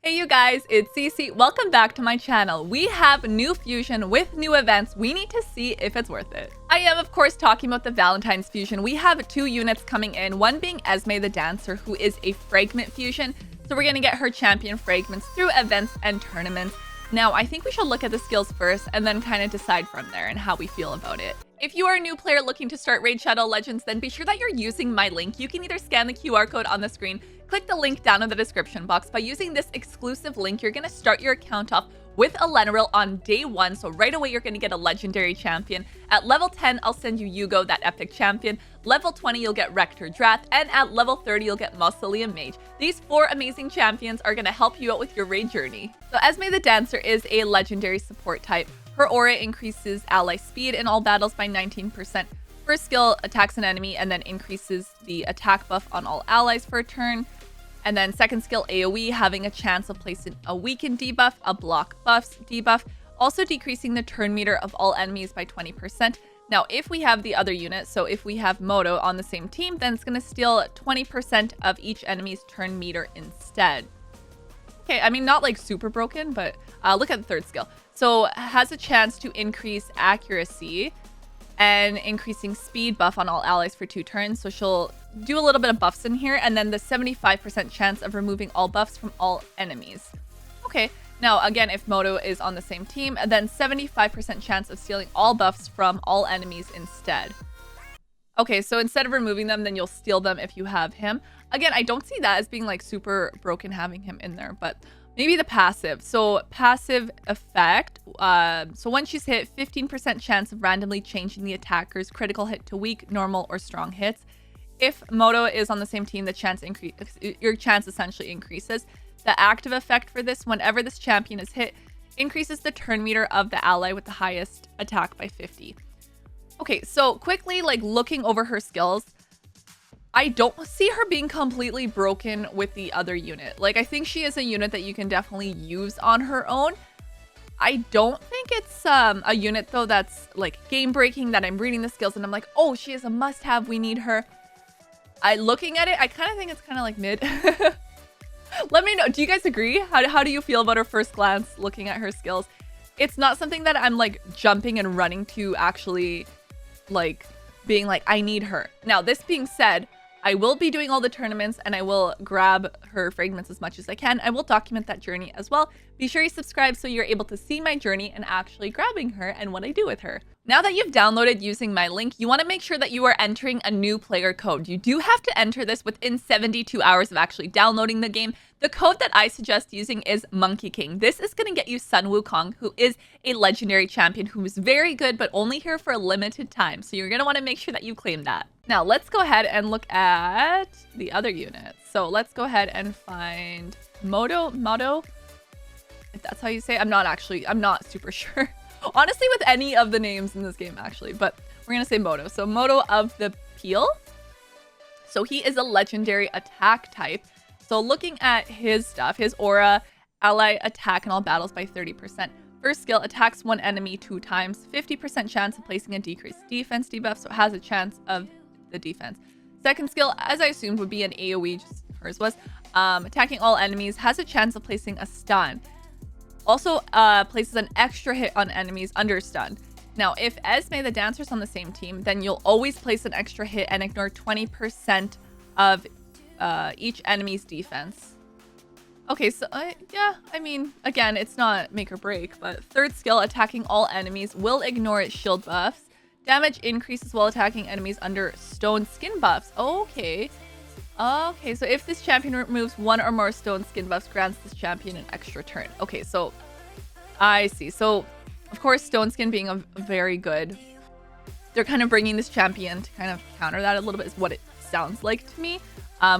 Hey you guys, it's Cece. Welcome back to my channel. We have new fusion with new events. We need to see if it's worth it. I am of course talking about the Valentine's fusion. We have two units coming in, one being Esme the Dancer, who is a fragment fusion. So we're gonna get her champion fragments through events and tournaments. Now, I think we should look at the skills first and then kind of decide from there and how we feel about it. If you are a new player looking to start Raid Shadow Legends, then be sure that you're using my link. You can either scan the QR code on the screen, click the link down in the description box. By using this exclusive link, you're going to start your account off with Elenaril on day 1. So right away, you're going to get a legendary champion. At level 10, I'll send you Uugo, that epic champion. Level 20, you'll get Rector Drath. And at level 30, you'll get Mausoleum Mage. These 4 amazing champions are going to help you out with your raid journey. So Esme the Dancer is a legendary support type. Her aura increases ally speed in all battles by 19%. First skill attacks an enemy and then increases the attack buff on all allies for a turn. And then second skill AoE, having a chance of placing a weaken debuff, a block buffs debuff, also decreasing the turn meter of all enemies by 20%. Now, if we have the other unit, so if we have Modo on the same team, then it's going to steal 20% of each enemy's turn meter instead. Okay, I mean, not like super broken, but look at the third skill. So has a chance to increase accuracy and increasing speed buff on all allies for 2 turns. So she'll do a little bit of buffs in here, and then the 75% chance of removing all buffs from all enemies. Okay, now again, if Modo is on the same team, then 75% chance of stealing all buffs from all enemies instead. Okay, so instead of removing them, then you'll steal them if you have him. Again, I don't see that as being like super broken having him in there, but maybe the passive. So passive effect. So when she's hit, 15% chance of randomly changing the attacker's critical hit to weak, normal, or strong hits. If Modo is on the same team, your chance essentially increases. The active effect for this, whenever this champion is hit, increases the turn meter of the ally with the highest attack by 50. Okay, so quickly, like looking over her skills, I don't see her being completely broken with the other unit. Like, I think she is a unit that you can definitely use on her own. I don't think it's a unit, though, that's like game breaking, that I'm reading the skills and I'm like, oh, she is a must have. We need her. Looking at it, I kind of think it's kind of like mid. Let me know. Do you guys agree? How do you feel about her first glance looking at her skills? It's not something that I'm like jumping and running to actually like being like, I need her. Now, this being said, I will be doing all the tournaments and I will grab her fragments as much as I can. I will document that journey as well. Be sure you subscribe so you're able to see my journey and actually grabbing her and what I do with her. Now that you've downloaded using my link, you want to make sure that you are entering a new player code. You do have to enter this within 72 hours of actually downloading the game. The code that I suggest using is Monkey King. This is going to get you Sun Wukong, who is a legendary champion who is very good, but only here for a limited time. So you're going to want to make sure that you claim that. Now let's go ahead and look at the other units. So let's go ahead and find Modo, if that's how you say it. I'm not super sure. Honestly, with any of the names in this game, actually, but we're going to say Modo. So Modo of the Peel. So he is a legendary attack type. So looking at his stuff, his aura, ally attack in all battles by 30%. First skill, attacks one enemy 2 times, 50% chance of placing a decreased defense debuff, so it has a chance of the defense. Second skill, as I assumed, would be an AoE, just hers was. Attacking all enemies, has a chance of placing a stun. Also places an extra hit on enemies under stun. Now, if Esme the Dancer is on the same team, then you'll always place an extra hit and ignore 20% of each enemy's defense. Okay, so yeah, I mean, again, it's not make or break, but third skill, attacking all enemies will ignore its shield buffs. Damage increases while attacking enemies under stone skin buffs. Okay. Okay, so if this champion removes 1 or more stone skin buffs, grants this champion an extra turn. Okay, so I see. So, of course, stone skin being a very good. They're kind of bringing this champion to kind of counter that a little bit is what it sounds like to me.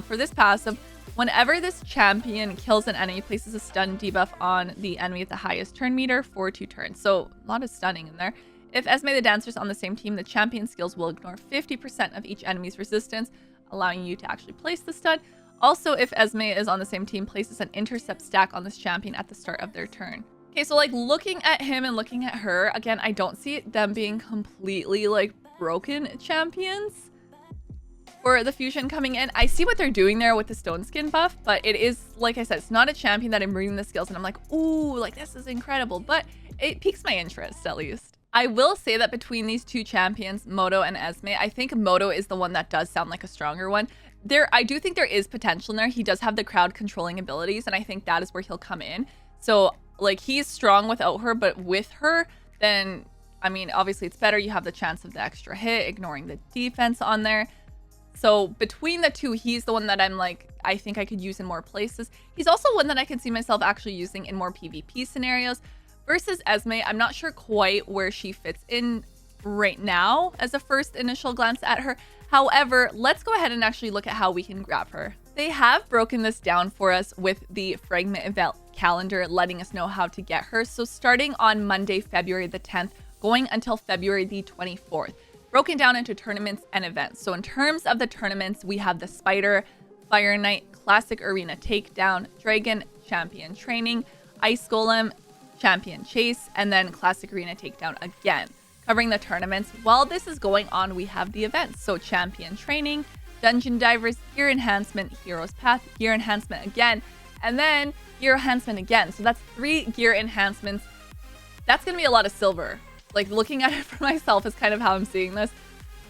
For this passive, whenever this champion kills an enemy, places a stun debuff on the enemy at the highest turn meter for 2 turns. So a lot of stunning in there. If Esme the Dancer is on the same team, the champion skills will ignore 50% of each enemy's resistance, allowing you to actually place the stun. Also, if Esme is on the same team, places an intercept stack on this champion at the start of their turn. Okay, so like looking at him and looking at her, again, I don't see them being completely like broken champions. for the fusion coming in. I see what they're doing there with the stone skin buff, but it is, like I said, it's not a champion that I'm reading the skills and I'm like, ooh, like this is incredible, but it piques my interest at least. I will say that between these two champions, Modo and Esme, I think Modo is the one that does sound like a stronger one. I do think there is potential in there. He does have the crowd controlling abilities, and I think that is where he'll come in. So like he's strong without her, but with her, then I mean, obviously it's better. You have the chance of the extra hit, ignoring the defense on there. So between the two, he's the one that I'm like, I think I could use in more places. He's also one that I can see myself actually using in more PvP scenarios. Versus Esme, I'm not sure quite where she fits in right now as a first initial glance at her. However, let's go ahead and actually look at how we can grab her. They have broken this down for us with the fragment event calendar, letting us know how to get her. So starting on Monday, February the 10th, going until February the 24th. Broken down into tournaments and events. So in terms of the tournaments, we have the Spider, Fire Knight, Classic Arena Takedown, Dragon, Champion Training, Ice Golem, Champion Chase, and then Classic Arena Takedown again. Covering the tournaments, while this is going on, we have the events. So Champion Training, Dungeon Divers, Gear Enhancement, Hero's Path, Gear Enhancement again, and then Gear Enhancement again. So that's 3 gear enhancements. That's going to be a lot of silver. Like looking at it for myself is kind of how I'm seeing this.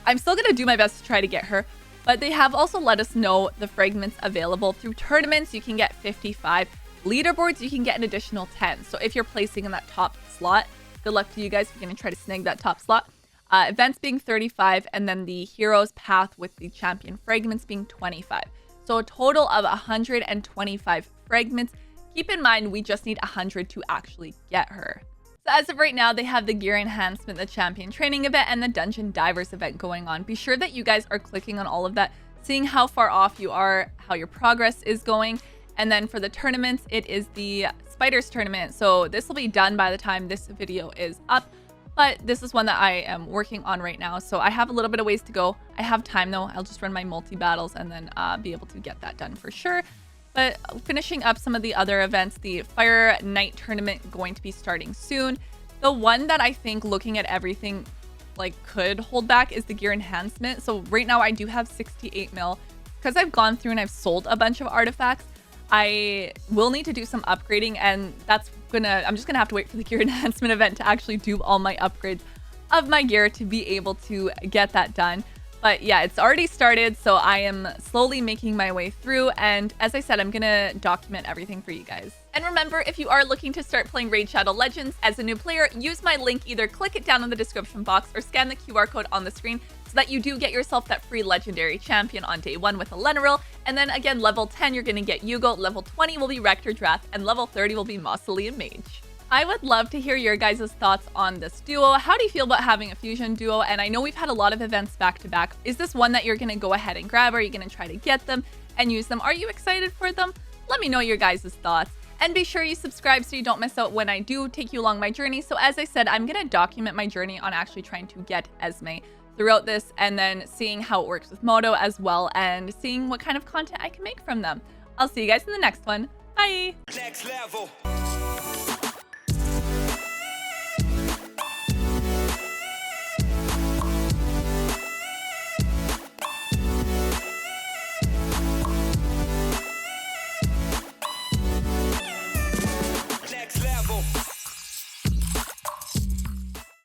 I'm still going to do my best to try to get her, but they have also let us know the fragments available through tournaments. You can get 55. Leaderboards, you can get an additional 10. So if you're placing in that top slot, good luck to you guys if you're going to try to snag that top slot. Events being 35, and then the Hero's Path with the champion fragments being 25. So a total of 125 fragments. Keep in mind, we just need 100 to actually get her. So as of right now, they have the Gear Enhancement, the Champion Training event, and the Dungeon Divers event going on. Be sure that you guys are clicking on all of that, seeing how far off you are, how your progress is going. And then for the tournaments, it is the Spiders tournament. So this will be done by the time this video is up. But this is one that I am working on right now. So I have a little bit of ways to go. I have time though. I'll just run my multi-battles and then be able to get that done for sure. But finishing up some of the other events, the Fire Knight tournament going to be starting soon. The one that I think looking at everything like could hold back is the Gear Enhancement. So right now I do have 68 mil. Because I've gone through and I've sold a bunch of artifacts, I will need to do some upgrading, and I'm just gonna have to wait for the Gear Enhancement event to actually do all my upgrades of my gear to be able to get that done. But yeah, it's already started, so I am slowly making my way through. And as I said, I'm gonna document everything for you guys. And remember, if you are looking to start playing Raid Shadow Legends as a new player, use my link, either click it down in the description box or scan the QR code on the screen so that you do get yourself that free legendary champion on day 1 with Elenaril. And then again, level 10, you're gonna get Uugo, level 20 will be Rector Drath, and level 30 will be Mausoleum Mage. I would love to hear your guys' thoughts on this duo. How do you feel about having a fusion duo? And I know we've had a lot of events back to back. Is this one that you're going to go ahead and grab? Are you going to try to get them and use them? Are you excited for them? Let me know your guys' thoughts. And be sure you subscribe so you don't miss out when I do take you along my journey. So as I said, I'm going to document my journey on actually trying to get Esme throughout this, and then seeing how it works with Modo as well, and seeing what kind of content I can make from them. I'll see you guys in the next one. Bye! Next level.